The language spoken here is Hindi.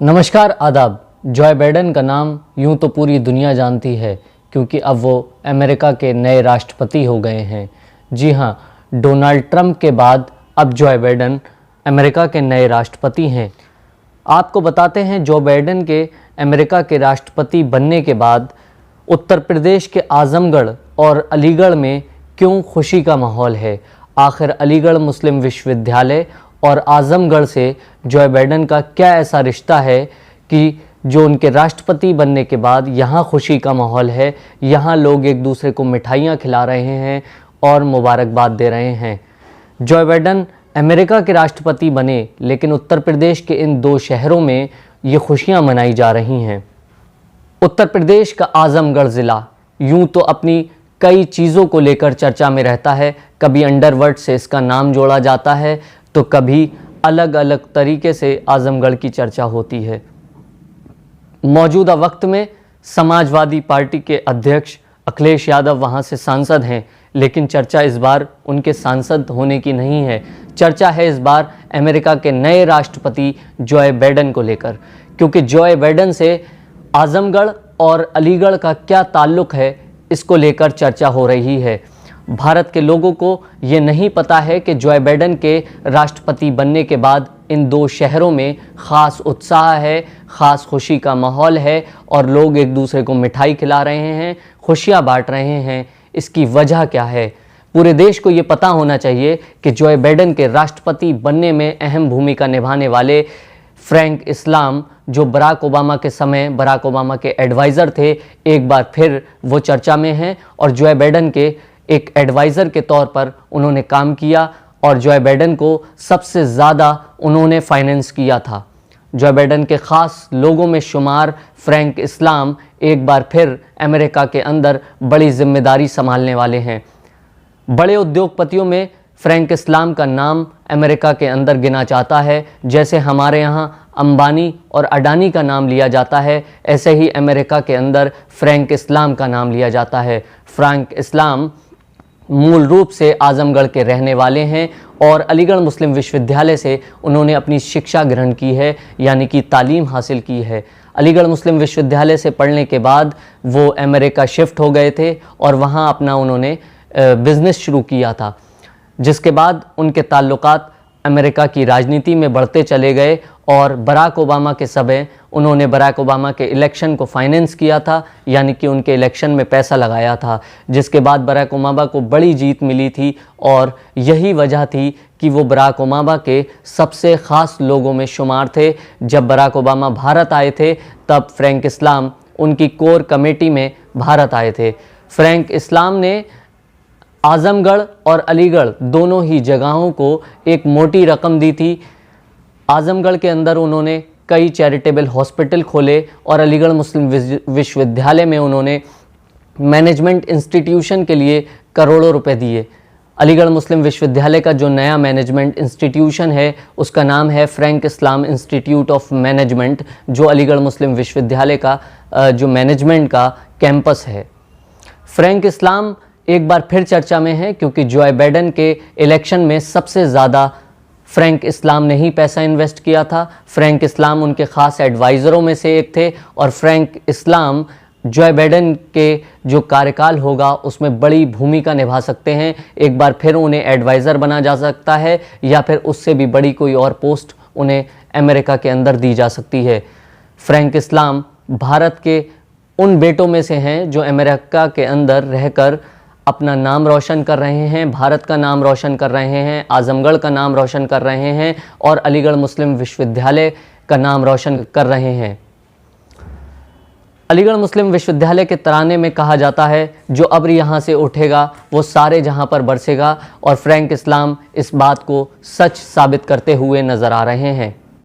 नमस्कार आदाब। जॉय बाइडेन का नाम यूं तो पूरी दुनिया जानती है क्योंकि अब वो अमेरिका के नए राष्ट्रपति हो गए हैं। जी हाँ, डोनाल्ड ट्रंप के बाद अब जॉय बाइडेन अमेरिका के नए राष्ट्रपति हैं। आपको बताते हैं जो बाइडेन के अमेरिका के राष्ट्रपति बनने के बाद उत्तर प्रदेश के आजमगढ़ और अलीगढ़ में क्यों खुशी का माहौल है। आखिर अलीगढ़ मुस्लिम विश्वविद्यालय और आजमगढ़ से जॉय बाइडेन का क्या ऐसा रिश्ता है कि जो उनके राष्ट्रपति बनने के बाद यहाँ खुशी का माहौल है, यहाँ लोग एक दूसरे को मिठाइयाँ खिला रहे हैं और मुबारकबाद दे रहे हैं। जॉय बाइडेन अमेरिका के राष्ट्रपति बने, लेकिन उत्तर प्रदेश के इन दो शहरों में ये खुशियाँ मनाई जा रही हैं। उत्तर प्रदेश का आजमगढ़ ज़िला यूं तो अपनी कई चीज़ों को लेकर चर्चा में रहता है। कभी अंडरवर्ल्ड से इसका नाम जोड़ा जाता है तो कभी अलग अलग तरीके से आजमगढ़ की चर्चा होती है। मौजूदा वक्त में समाजवादी पार्टी के अध्यक्ष अखिलेश यादव वहां से सांसद हैं, लेकिन चर्चा इस बार उनके सांसद होने की नहीं है। चर्चा है इस बार अमेरिका के नए राष्ट्रपति जॉय बाइडेन को लेकर, क्योंकि जॉय बाइडेन से आजमगढ़ और अलीगढ़ का क्या ताल्लुक़ है, इसको लेकर चर्चा हो रही है। भारत के लोगों को ये नहीं पता है कि जॉय बाइडेन के राष्ट्रपति बनने के बाद इन दो शहरों में ख़ास उत्साह है, ख़ास खुशी का माहौल है और लोग एक दूसरे को मिठाई खिला रहे हैं, खुशियाँ बांट रहे हैं। इसकी वजह क्या है? पूरे देश को ये पता होना चाहिए कि जॉय बाइडेन के राष्ट्रपति बनने में अहम भूमिका निभाने वाले फ्रैंक इस्लाम, जो बराक ओबामा के समय बराक ओबामा के एडवाइज़र थे, एक बार फिर वो चर्चा में हैं और जॉय बाइडेन के एक एडवाइज़र के तौर पर उन्होंने काम किया और जॉय बाइडेन को सबसे ज़्यादा उन्होंने फाइनेंस किया था। जॉय बाइडेन के ख़ास लोगों में शुमार फ्रैंक इस्लाम एक बार फिर अमेरिका के अंदर बड़ी जिम्मेदारी संभालने वाले हैं। बड़े उद्योगपतियों में फ्रैंक इस्लाम का नाम अमेरिका के अंदर गिना जाता है। जैसे हमारे यहाँ अंबानी और अडानी का नाम लिया जाता है, ऐसे ही अमेरिका के अंदर फ्रैंक इस्लाम का नाम लिया जाता है। फ्रैंक इस्लाम मूल रूप से आजमगढ़ के रहने वाले हैं और अलीगढ़ मुस्लिम विश्वविद्यालय से उन्होंने अपनी शिक्षा ग्रहण की है, यानी कि तालीम हासिल की है। अलीगढ़ मुस्लिम विश्वविद्यालय से पढ़ने के बाद वो अमेरिका शिफ्ट हो गए थे और वहाँ अपना उन्होंने बिज़नेस शुरू किया था, जिसके बाद उनके ताल्लुकात अमेरिका की राजनीति में बढ़ते चले गए और बराक ओबामा के समय उन्होंने बराक ओबामा के इलेक्शन को फाइनेंस किया था, यानी कि उनके इलेक्शन में पैसा लगाया था, जिसके बाद बराक ओबामा को बड़ी जीत मिली थी और यही वजह थी कि वो बराक ओबामा के सबसे ख़ास लोगों में शुमार थे। जब बराक ओबामा भारत आए थे तब फ्रैंक इस्लाम उनकी कोर कमेटी में भारत आए थे। फ्रैंक इस्लाम ने आजमगढ़ और अलीगढ़ दोनों ही जगहों को एक मोटी रकम दी थी। आजमगढ़ के अंदर उन्होंने कई चैरिटेबल हॉस्पिटल खोले और अलीगढ़ मुस्लिम विश्वविद्यालय में उन्होंने मैनेजमेंट इंस्टीट्यूशन के लिए करोड़ों रुपए दिए। अलीगढ़ मुस्लिम विश्वविद्यालय का जो नया मैनेजमेंट इंस्टीट्यूशन है उसका नाम है Frank Islam institute of management, जो अलीगढ़ मुस्लिम विश्वविद्यालय का जो मैनेजमेंट का कैंपस है। फ्रैंक इस्लाम एक बार फिर चर्चा में है क्योंकि जॉय बाइडेन के इलेक्शन में सबसे ज़्यादा फ्रैंक इस्लाम ने ही पैसा इन्वेस्ट किया था। फ्रैंक इस्लाम उनके ख़ास एडवाइज़रों में से एक थे और फ्रैंक इस्लाम जॉय बाइडेन के जो कार्यकाल होगा उसमें बड़ी भूमिका निभा सकते हैं। एक बार फिर उन्हें एडवाइज़र बना जा सकता है या फिर उससे भी बड़ी कोई और पोस्ट उन्हें अमेरिका के अंदर दी जा सकती है। फ्रैंक इस्लाम भारत के उन बेटों में से हैं जो अमेरिका के अंदर रहकर अपना नाम रोशन कर रहे हैं, भारत का नाम रोशन कर रहे हैं, आजमगढ़ का नाम रोशन कर रहे हैं और अलीगढ़ मुस्लिम विश्वविद्यालय का नाम रोशन कर रहे हैं। अलीगढ़ मुस्लिम विश्वविद्यालय के तराने में कहा जाता है, जो अब्र यहाँ से उठेगा वो सारे जहाँ पर बरसेगा, और फ्रैंक इस्लाम इस बात को सच साबित करते हुए नज़र आ रहे हैं।